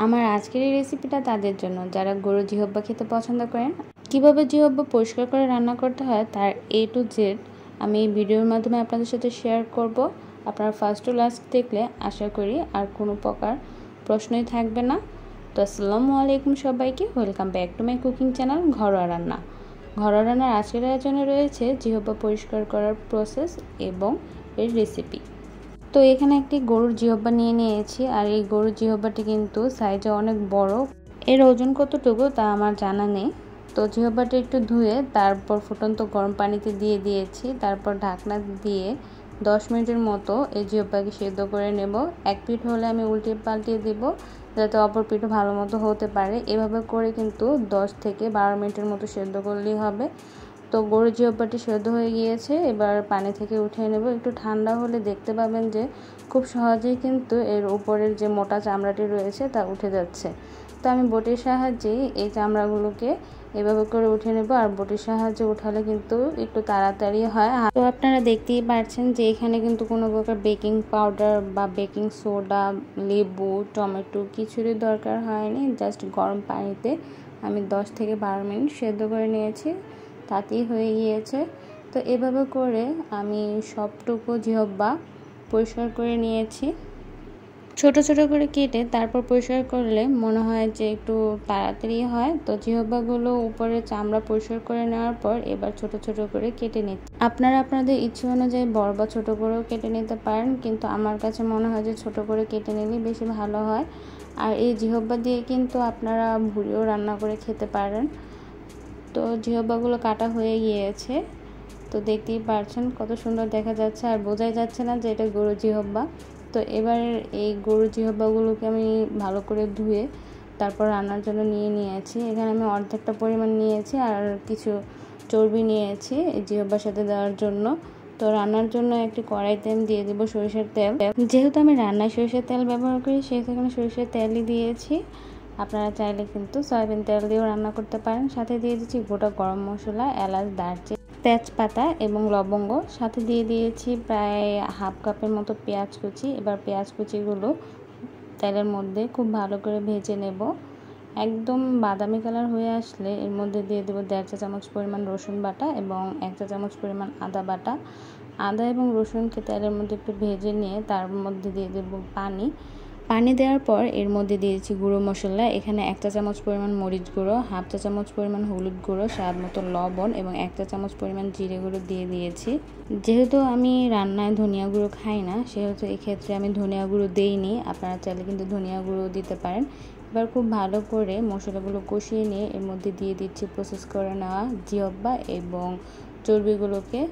আমার আজকের এই রেসিপিটা তাদের জন্য যারা গরুর জিহব্বা খেতে পছন্দ করেন। কিভাবে জিহব্বা পরিষ্কার করে রান্না করতে হয় তার A to Z আমি এই ভিডিওর মাধ্যমে আপনাদের সাথে শেয়ার করব। আপনারা ফার্স্ট টু লাস্ট দেখলে আশা করি আর কোনো প্রকার প্রশ্নই থাকবে না। তো আসসালামু আলাইকুম সবাইকে, welcome back to my cooking channel ঘরোয়া রান্না। ঘরোয়া রান্নার আজকের আয়োজনে রয়েছে জিহব্বা পরিষ্কার করার প্রসেস এবং এর রেসিপি। তো এখানে একটি গরুর জিহব্বা নিয়ে নিয়েছি, আর এই গরুর জিহব্বাটি কিন্তু সাইজে অনেক বড়। এর ওজন কতটুকু তা আমার জানা নেই। তো জিহব্বাটি একটু ধুয়ে তারপর ফুটন্ত গরম পানিতে দিয়ে দিয়েছি। তারপর ঢাকনা দিয়ে 10 মিনিটের মতো এই জিহব্বাকে সেদ্ধ করে নেব। এক পিঠ হলে আমি উল্টিয়ে পাল্টিয়ে দেব যাতে অপর পিঠও ভালো মতো হতে পারে। এভাবে করে কিন্তু 10 থেকে 12 মিনিটের মতো সেদ্ধ করলেই হবে। তো গরুর জিহব্বাটি সেদ্ধ হয়ে গিয়েছে, এবার পানি থেকে উঠিয়ে নেব। একটু ঠান্ডা হলে দেখতে পাবেন যে খুব সহজেই কিন্তু এর উপরের যে মোটা চামড়াটি রয়েছে তা উঠে যাচ্ছে। তো আমি বটির সাহায্যেই এই চামড়াগুলোকে এভাবে করে উঠিয়ে নেব, আর বটির সাহায্যে উঠালে কিন্তু একটু তাড়াতাড়ি হয়। তো আপনারা দেখতেই পাচ্ছেন যে এখানে কিন্তু কোনো প্রকার বেকিং পাউডার বা বেকিং সোডা, লেবু, টমেটো কিছুরই দরকার হয়নি। জাস্ট গরম পানিতে আমি 10 থেকে 12 মিনিট সেদ্ধ করে নিয়েছি, তাতেই হয়ে গিয়েছে। তো এভাবে করে আমি সবটুকু জিহব্বা পরিষ্কার করে নিয়েছি। ছোট ছোট করে কেটে তারপর পরিষ্কার করলে মনে হয় যে একটু তাড়াতাড়ি হয়। তো জিহব্বাগুলো উপরে চামড়া পরিষ্কার করে নেওয়ার পর এবার ছোট ছোট করে কেটে নিতে। আপনারা আপনাদের ইচ্ছে অনুযায়ী বড় বা ছোট করেও কেটে নিতে পারেন, কিন্তু আমার কাছে মনে হয় যে ছোট করে কেটে নিলে বেশি ভালো হয়। আর এই জিহব্বা দিয়ে কিন্তু আপনারা ভুড়িও রান্না করে খেতে পারেন। তো জিহব্বাগুলো কাটা হয়ে গিয়েছে, তো দেখতেই পারছেন কত সুন্দর দেখা যাচ্ছে, আর বোঝাই যাচ্ছে না যে এটা গরু জিহব্বা। তো এবার এই গরু জিহব্বাগুলোকে আমি ভালো করে ধুয়ে তারপর রান্নার জন্য নিয়ে নিয়েছি। এখানে আমি অর্ধেকটা পরিমাণ নিয়েছি, আর কিছু চর্বি নিয়েছি এই জিহব্বার সাথে দেওয়ার জন্য। তো রান্নার জন্য একটি কড়াইতে আমি দিয়ে দেবো সরিষার তেল। যেহেতু আমি রান্নায় সরিষার তেল ব্যবহার করি সেখানে সরিষার তেলই দিয়েছি। আপনারা চাইলে কিন্তু সয়াবিন তেল দিয়েও রান্না করতে পারেন। সাথে দিয়ে দিচ্ছি গোটা গরম মশলা, এলাচ, দারচিনি, তেজপাতা এবং লবঙ্গ। সাথে দিয়ে দিয়েছি প্রায় হাফ কাপের মতো পেঁয়াজ কুচি। এবার পেঁয়াজ কুচিগুলো তেলের মধ্যে খুব ভালো করে ভেজে নেব। একদম বাদামি কালার হয়ে আসলে এর মধ্যে দিয়ে দেবো 1.5 চা চামচ পরিমাণ রসুন বাটা এবং 1 চা চামচ পরিমাণ আদা বাটা। আদা এবং রসুনকে তেলের মধ্যে একটু ভেজে নিয়ে তার মধ্যে দিয়ে দেবো পানি দেওয়ার পর এর মধ্যে দিয়েছি গুঁড়ো মশলা। এখানে 1 চা চামচ পরিমাণ মরিচ গুঁড়ো, হাফ চা চামচ পরিমাণ হলুদ গুঁড়ো, স্বাদ মতো লবণ এবং 1 চা চামচ পরিমাণ জিরে গুঁড়ো দিয়ে দিয়েছি। যেহেতু আমি রান্নায় ধনিয়া গুঁড়ো খাই না, সেহেতু এক্ষেত্রে আমি ধনিয়া গুঁড়ো দেইনি। আপনারা চাইলে কিন্তু ধনিয়া গুঁড়ো দিতে পারেন। এবার খুব ভালো করে মশলাগুলো কষিয়ে নিয়ে এর মধ্যে দিয়ে দিচ্ছি প্রসেস করে নেওয়া জিহব্বা এবং চর্বিগুলোকে।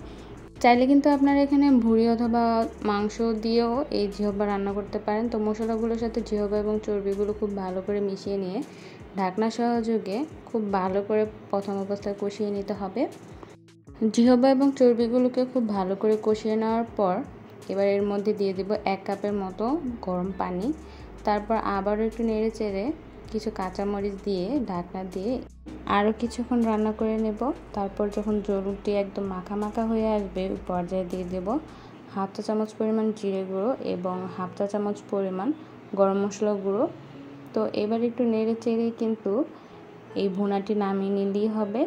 চাইলে কিন্তু আপনারা এখানে ভুঁড়ি অথবা মাংস দিয়েও এই জিহব্বা রান্না করতে পারেন। তো মশলাগুলোর সাথে জিহব্বা এবং চর্বিগুলো খুব ভালো করে মিশিয়ে নিয়ে ঢাকনা সহযোগে খুব ভালো করে প্রথম অবস্থায় কষিয়ে নিতে হবে। জিহব্বা এবং চর্বিগুলোকে খুব ভালো করে কষিয়ে নেওয়ার পর এবার এর মধ্যে দিয়ে দেব 1 কাপের মতো গরম পানি। তারপর আবারও একটু নেড়ে চেড়ে কিছু কাঁচামরিচ দিয়ে ঢাকনা দিয়ে আরও কিছুক্ষণ রান্না করে নেব। তারপর যখন ঝোলটি একদম মাখা মাখা হয়ে আসবে ওই পর্যায়ে দিয়ে দেব হাফ চা চামচ পরিমাণ জিরে গুঁড়ো এবং হাফ চা চামচ পরিমাণ গরম মশলা গুঁড়ো। তো এবার একটু নেড়ে চেড়ে কিন্তু এই ভুনাটি নামিয়ে নিলেই হবে।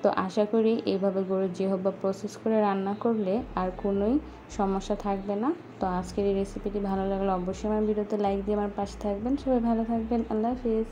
তো আশা করি এইভাবে গরুর জিহব্বা প্রসেস করে রান্না করলে আর কোনোই সমস্যা থাকবে না। তো আজকের এই রেসিপিটি ভালো লাগলে অবশ্যই আমার ভিডিওতে লাইক দিয়ে আমার পাশে থাকবেন। সবাই ভালো থাকবেন। আল্লাহ হাফিজ।